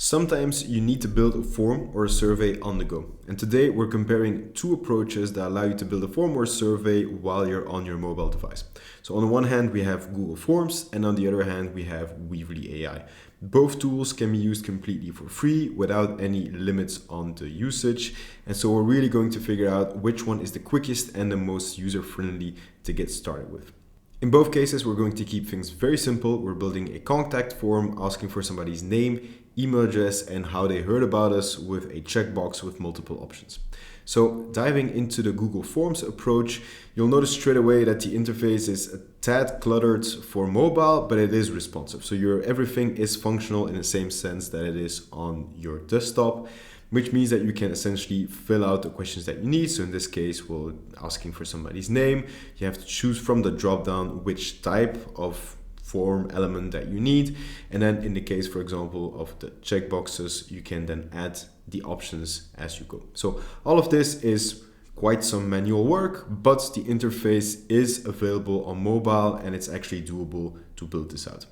Sometimes you need to build a form or a survey on the go. And today we're comparing two approaches that allow you to build a form or a survey while you're on your mobile device. So on the one hand, we have Google Forms, and on the other hand, we have Weavely.ai. Both tools can be used completely for free without any limits on the usage. And so we're really going to figure out which one is the quickest and the most user-friendly to get started with. In both cases, we're going to keep things very simple. We're building a contact form asking for somebody's name, email address, and how they heard about us with a checkbox with multiple options. So diving into the Google Forms approach, you'll notice straight away that the interface is a tad cluttered for mobile, but it is responsive. So everything is functional in the same sense that it is on your desktop, which means that you can essentially fill out the questions that you need. So in this case, we're asking for somebody's name. You have to choose from the drop-down which type of form element that you need. And then in the case, for example, of the checkboxes, you can then add the options as you go. So all of this is quite some manual work, but the interface is available on mobile and it's actually doable to build this out.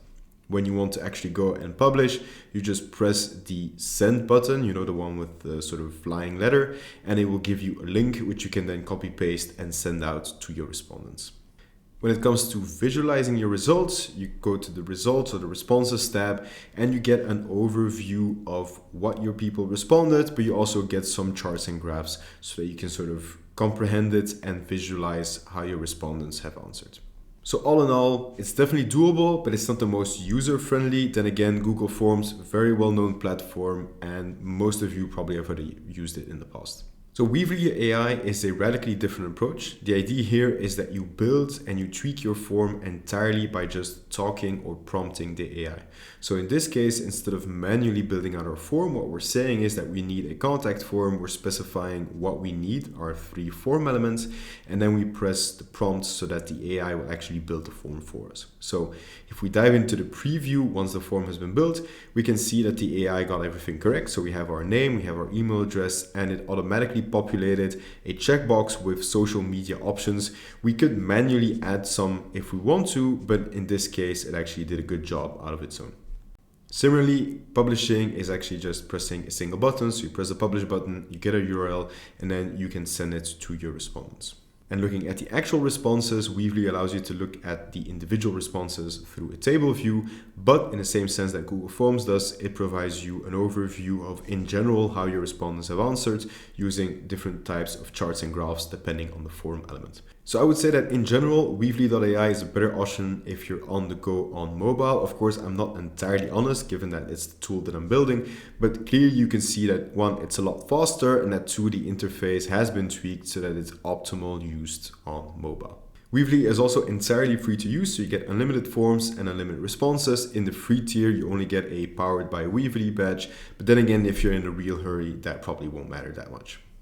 When you want to actually go and publish, you just press the send button, the one with the sort of flying letter, and it will give you a link which you can then copy paste and send out to your respondents. When it comes to visualizing your results, you go to the results or the responses tab and you get an overview of what your people responded, but you also get some charts and graphs so that you can sort of comprehend it and visualize how your respondents have answered. So all in all, it's definitely doable, but it's not the most user-friendly. Then again, Google Forms, very well-known platform, and most of you probably have already used it in the past. So Weavely.ai is a radically different approach. The idea here is that you build and you tweak your form entirely by just talking or prompting the AI. So in this case, instead of manually building out our form, what we're saying is that we need a contact form. We're specifying what we need, our 3 form elements, and then we press the prompt so that the AI will actually build the form for us. So if we dive into the preview, once the form has been built, we can see that the AI got everything correct. So we have our name, we have our email address, and it automatically populated a checkbox with social media options. We could manually add some if we want to, but in this case, it actually did a good job out of its own. Similarly, publishing is actually just pressing a single button. So you press the publish button, you get a URL, and then you can send it to your respondents. And looking at the actual responses, Weavely allows you to look at the individual responses through a table view, but in the same sense that Google Forms does, it provides you an overview of, in general, how your respondents have answered using different types of charts and graphs depending on the form element. So I would say that in general, Weavely.ai is a better option if you're on the go on mobile. Of course, I'm not entirely honest, given that it's the tool that I'm building, but clearly you can see that 1, it's a lot faster, and that 2, the interface has been tweaked so that it's optimal used on mobile. Weavely is also entirely free to use, so you get unlimited forms and unlimited responses. In the free tier, you only get a powered by Weavely badge, but then again, if you're in a real hurry, that probably won't matter that much.